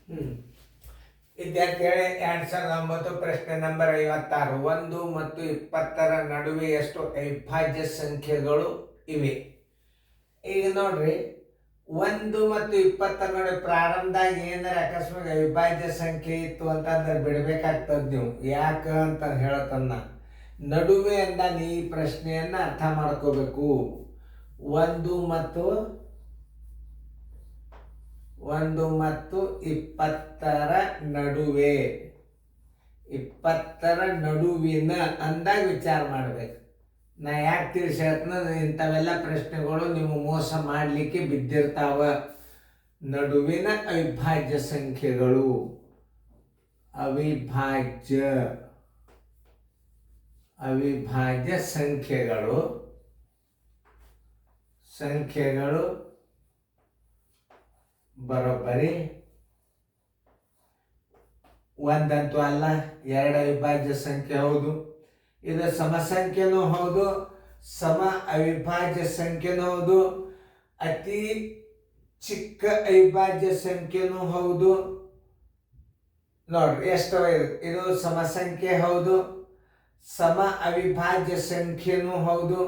ಹ್ಮ್ ವಿದ್ಯಾರ್ಥಿಗಳೇ 2009 ಪ್ರಶ್ನೆ ನಂಬರ್ 56. 1 ಮತ್ತು 20ರ ನಡುವೆ ಎಷ್ಟು ಅವಿಭಾಜ್ಯ ಸಂಖ್ಯೆಗಳು ಇವೆ? ಈಗ ನೋಡ್ರಿ, 1 ಮತ್ತು 20ರ ನಡುವೆ ಪ್ರಾರಂಭದಾಗ ಏನಾರ ಅಕಸ್ಮಾತ್ ಅವಿಭಾಜ್ಯ ಸಂಖ್ಯೆ ಇತ್ತು ಅಂತಂದ್ರೆ ಬಿಡ್ಬೇಕಾಗ್ತದ. ನೀವು ಯಾಕ ಅಂತ ಹೇಳತನ್ನ ನಡುವೆ ಅಂದ ಈ ಪ್ರಶ್ನೆಯನ್ನ ಅರ್ಥ ಮಾಡ್ಕೋಬೇಕು. 1 ಮತ್ತು 20ರ ನಡುವೆ, 20ರ ನಡುವಿನ ಅಂದಾಗ ವಿಚಾರ ಮಾಡ್ಬೇಕು. ನಾ ಯಾಕೆ ತಿಳಿಸಿ ಹೇಳ್ತೀನಿ, ಇಂಥವೆಲ್ಲ ಪ್ರಶ್ನೆಗಳು ನೀವು ಮೋಸ ಮಾಡಲಿಕ್ಕೆ ಬಿದ್ದಿರ್ತಾವ. ನಡುವಿನ ಅವಿಭಾಜ್ಯ ಸಂಖ್ಯೆಗಳು, ಅವಿಭಾಜ್ಯ ಸಂಖ್ಯೆಗಳು ಬರೋಬ್ಬರಿ ಒಂದಂತೂ ಅಲ್ಲ, 2 ಅವಿಭಾಜ್ಯ ಸಂಖ್ಯೆ ಹೌದು, ಇದು ಸಮಸಂಖ್ಯೆನೂ ಹೌದು, ಸಮ ಅವಿಭಾಜ್ಯ ಸಂಖ್ಯೆನೂ ಹೌದು, ಅತಿ ಚಿಕ್ಕ ಅವಿಭಾಜ್ಯ ಸಂಖ್ಯೆನೂ ಹೌದು. ನೋಡ್ರಿ ಎಷ್ಟು ಇದು ಸಮಸಂಖ್ಯೆ ಹೌದು, ಸಮ ಅವಿಭಾಜ್ಯ ಸಂಖ್ಯೆನೂ ಹೌದು.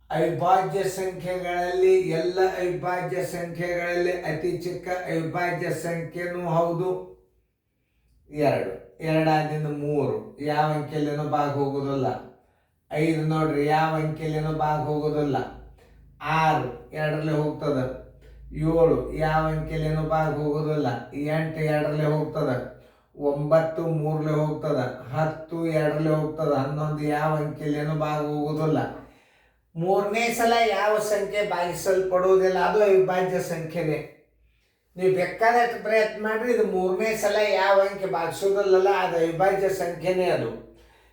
ಅವಿಭಾಜ್ಯ ಸಂಖ್ಯೆಗಳಲ್ಲಿ ಎಲ್ಲ ಅವಿಭಾಜ್ಯ ಸಂಖ್ಯೆಗಳಲ್ಲಿ ಅತಿ ಚಿಕ್ಕ ಅವಿಭಾಜ್ಯ ಸಂಖ್ಯೆನೂ ಹೌದು. 2 ಆದಿಂದ 3 ಯಾವ ಅಂಕೆಯಲ್ಲೇನೋ ಭಾಗ ಹೋಗೋದಿಲ್ಲ. 5 ನೋಡ್ರಿ, ಯಾವ ಅಂಕೆಯಲ್ಲೇನೋ ಭಾಗ ಹೋಗೋದಿಲ್ಲ. 6 2ರಲ್ಲೇ ಹೋಗ್ತದ. 7 ಯಾವ ಅಂಕೆಯಲ್ಲೇನೋ ಭಾಗ ಹೋಗೋದಿಲ್ಲ. 8 2ರಲ್ಲೇ ಹೋಗ್ತದ. 9 3ರಲ್ಲೇ ಹೋಗ್ತದ. 10 2ರಲ್ಲೇ ಹೋಗ್ತದ. 11 ಯಾವ ಅಂಕೆಯಲ್ಲೇನೋ ಭಾಗ ಹೋಗೋದಿಲ್ಲ. 3ನೇ ಸಲ ಯಾವ ಸಂಖ್ಯೆ ಭಾಗಿಸಲ್ಪಡುವುದಿಲ್ಲ, ಅದು ಅವಿಭಾಜ್ಯ ಸಂಖ್ಯೆನೇ. ನೀವು ಬೇಕಾದಷ್ಟು ಪ್ರಯತ್ನ ಮಾಡ್ರಿ, ಇದು 3ನೇ ಸಲ ಯಾವ ಅಂಕೆ ಭಾಗಿಸೋದಿಲ್ಲಲ್ಲ, ಅದು ಅವಿಭಾಜ್ಯ ಸಂಖ್ಯೆನೇ. ಅದು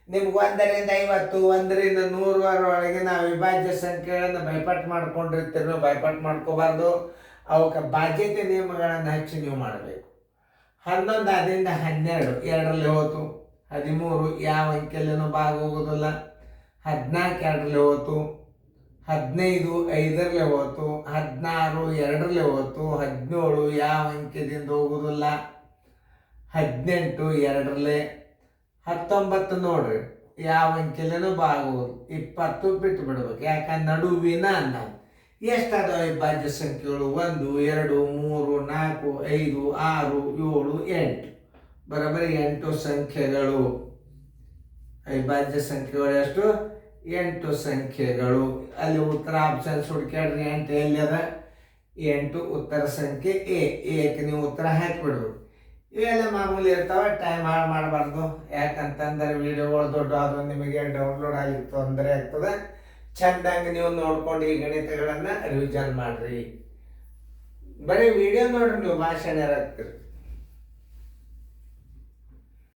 ನಿಮ್ಗೆ 1ರಿಂದ 50, 1ರಿಂದ 100ರೊಳಗಿನ ಅವಿಭಾಜ್ಯ ಸಂಖ್ಯೆಗಳನ್ನು ಭಯಪಟ್ಟು ಮಾಡ್ಕೊಂಡಿರ್ತೀರಿ. ನೀವು ಭಯಪಟ್ಟು ಮಾಡ್ಕೋಬಾರ್ದು. ಅವಕ್ಕೆ ಬಾಧ್ಯತೆ ನಿಯಮಗಳನ್ನು ಹಚ್ಚಿ ನೀವು ಮಾಡಬೇಕು. 11 ಆದ್ರಿಂದ 12 2ರಲ್ಲೇ ಹೋತು. 13 ಯಾವ ಅಂಕೆಯಲ್ಲೇನೋ ಭಾಗ ಹೋಗೋದಿಲ್ಲ. 14 2ರಲ್ಲೇ ಹೋತು. 15 5ರಲ್ಲೇ ಹೋತು. 16 2ರಲ್ಲೇ ಹೋತು. 17 ಯಾವ ಅಂಕೆದಿಂದ ಹೋಗೋದಿಲ್ಲ. 18 2ರಲ್ಲೇ. 19 ನೋಡ್ರಿ, ಯಾವ ಅಂಕೆಲೇನೋ ಭಾಗ ಹೋಗೋದು. 20 ಬಿಟ್ಟು ಬಿಡ್ಬೇಕು, ಯಾಕಂದ್ರೆ ನಡುವಿನ ಅನ್ನ. ಎಷ್ಟದ ಅವಿಭಾಜ್ಯ ಸಂಖ್ಯೆಗಳು? 1 2 3 4 5 6 7 8 ಬರೋಬ್ಬರಿ 8 ಸಂಖ್ಯೆಗಳು. ಅವಿಭಾಜ್ಯ ಸಂಖ್ಯೆಗಳು ಎಷ್ಟು? 8 ಸಂಖ್ಯೆಗಳು. ಅಲ್ಲಿ ಉತ್ತರ ಆಪ್ಷನ್ಸ್ ಹುಡುಕ್ಯಾಡ್ರಿ. 8 ಎಲ್ಲಿದೆ? 8 ಉತ್ತರ ಸಂಖ್ಯೆ ಎಕ್ಕೆ ನೀವು ಉತ್ತರ ಹಾಕಿಬಿಡ್ಬೇಕು. ಇವೆಲ್ಲ ಮಾಮೂಲಿ ಇರ್ತಾವೆ, ಟೈಮ್ ಹಾಳು ಮಾಡಬಾರ್ದು. ಯಾಕಂತಂದ್ರೆ ವಿಡಿಯೋಗಳು ದೊಡ್ಡ ಆದ್ರೂ ನಿಮಗೆ ಡೌನ್ಲೋಡ್ ಆಗಿ ತೊಂದರೆ ಆಗ್ತದೆ. ಚೆಂದಂಗೆ ನೀವು ನೋಡ್ಕೊಂಡು ಈ ಗಣಿತಗಳನ್ನು ರಿವಿಷನ್ ಮಾಡ್ರಿ. ಬರೀ ವಿಡಿಯೋ ನೋಡ್ರಿ, ನೀವು ಭಾಷಣ ಇರತ್ತೀರಿ.